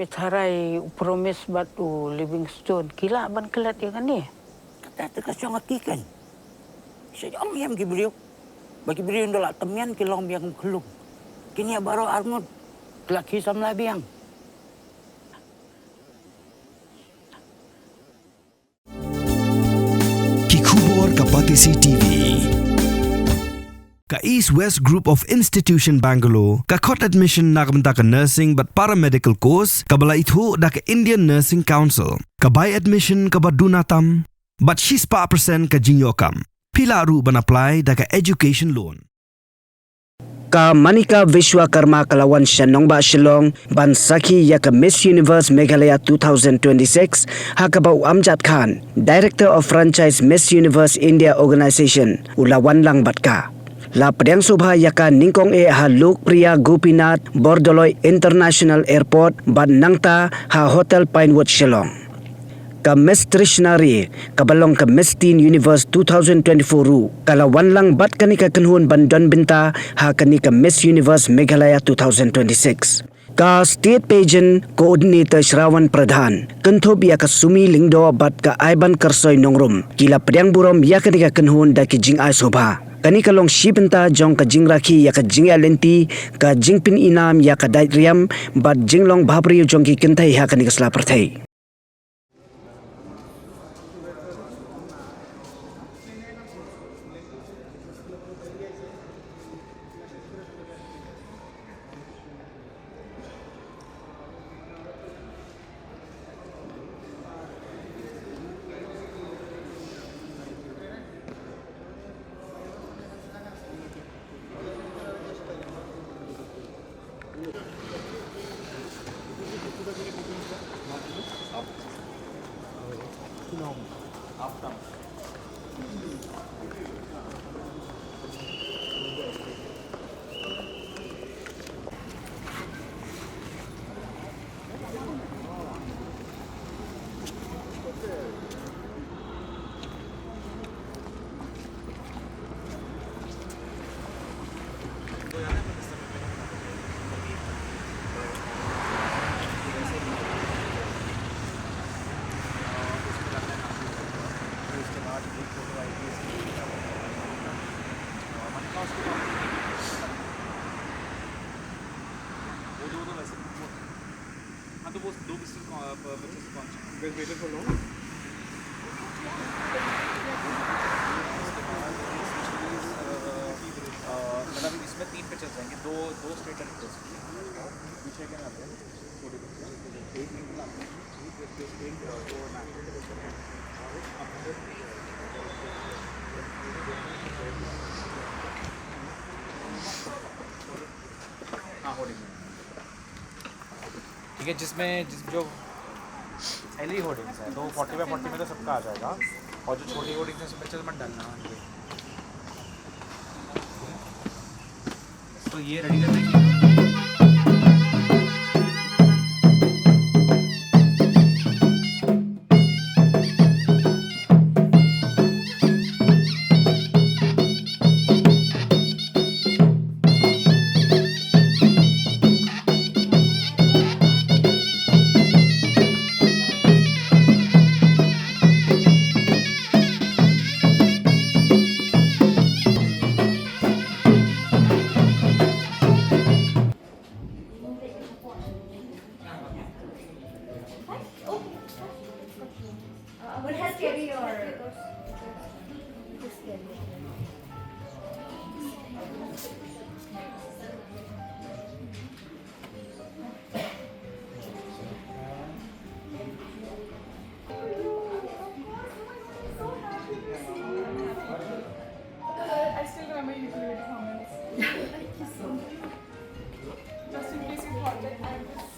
Mitharay promise batu Livingstone. Kila ban kelat ya kan ni? Kata kasih ngaki kan. Saya am beliau. Bagi beliau ndola temian kilong biang kelung. Kini baru armut laki samla biang. Kikubor Kapatisi TV. Ka East West Group of Institution Bangalore, ka Kot Admission nakamta ka Nursing but Paramedical Course, ka bala ithu da ka Indian Nursing Council, ka By Admission ka Badunatam, but 6% ka Jinyokam. Pila ru ban apply da ka Education Loan. Ka Manika Vishwakarma Kalawan siya Nongbah Shillong ban Sakhi ya ka Miss Universe Meghalaya 2026 hakabau Amjad Khan, Director of Franchise Miss Universe India Organization, ulawan lang bat ka. La Padiang Subha yaka Ningkong ha Lokpriya Gopinath Bordoloi International Airport ban nangta ha Hotel Pinewood Shillong. Ka Miss Trishnari kabalong ka Miss Teen Universe 2024 ru kalawan lang bat kani ka kanhun bandon binta ha kani ka Miss Universe Meghalaya 2026. Ka State Pageant Coordinator Shravan Pradhan kantob ya ka Sumi Lingdo bat ka Aiban Karsoy Nongrum kila Padiang Burom ya kani ka kanhun da ki jing ay sobha. Kani kalong shipenta jong ka jing rakhi ya ka jing alenti ka jing pin inam ya ka dait riam bat jinglong bhabri jong ki kintai ha kani ka slaparthai. तो वो दो बच्चे से कौन waiter for loan मतलब इसमें 3 पिक्चर्स आएंगे, दो स्ट्रेट एंड पीछे क्या आते हैं छोटे पिक्चर एक मिनट आते हैं हाँ होर्डिंग ठीक है, जिसमें जो एलई होर्डिंग्स है तो 40x40 में तो सबका आ जाएगा, और जो छोटी होर्डिंग्स है उसमें पिक्चर मत डालना। तो ये रेडी कर देंगे। Would it scary or I still remember you created comments. Thank you so much. Just in case you thought that I was,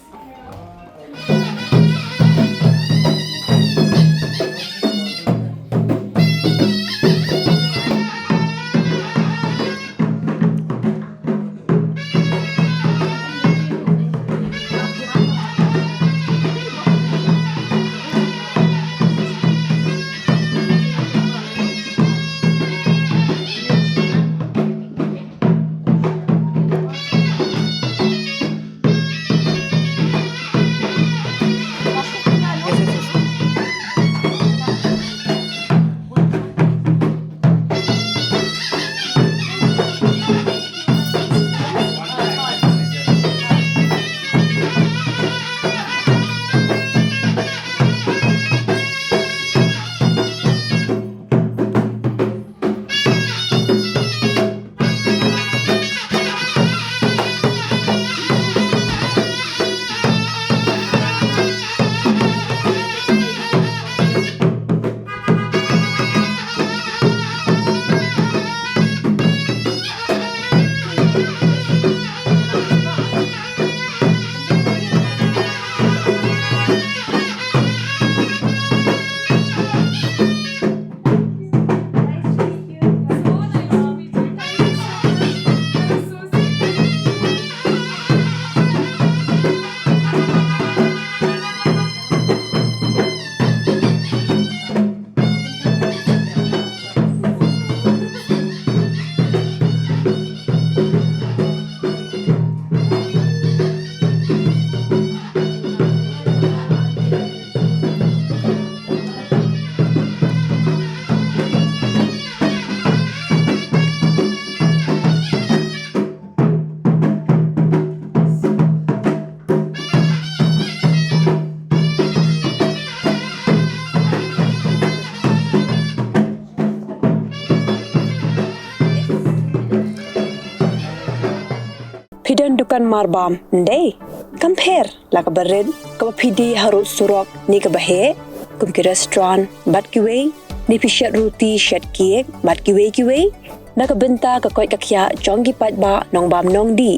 bukan marbam ndai compare la ka bared ka pidi harut surok ni ka bahe kum ki restaurant bat ki wei ni pishat roti shat cake bat ki wei na ka benta ka koi ka khya chong ki pat ba nong bam nong di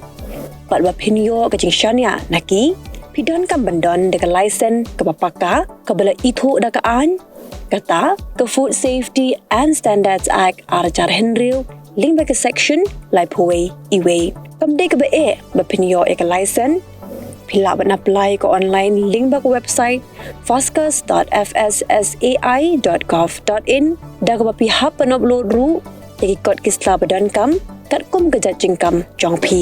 pat ba phinyo ka jing shania naki pidon kam bandon de ka license ka papaka ka bala ithu da ka an kata ka Food Safety and Standards Act arjar henril link ba ka section lai phoi iwe kam de ka ba e ba phinyo e ka license pila ban apply ko online link ba ko website foscus.fssai.gov.in da ka ba pi hap pan upload ru ki kot kisla badan kam kat kum ka jajing kam jong pi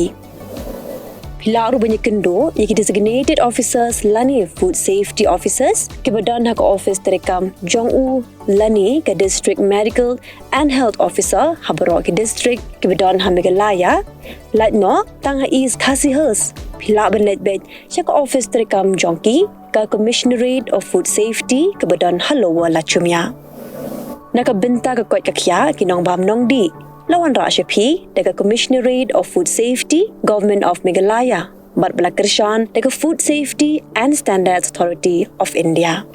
pila ru banyak kendo ki designated officers lani food safety officers ki badan ha ka office terekam jong u lani ka district medical and health officer habaro ki district ki badan ha Meghalaya latno tang ha east khasihers pila ban let bed ka office terekam jongki ka commissionerate of food safety ki badan halowa lachumya nakabenta ka kot kakya ki Nongbah nong di lawan ra shapi daga commissionerate of food safety government of Meghalaya bat bala kershan daga food safety and standards authority of India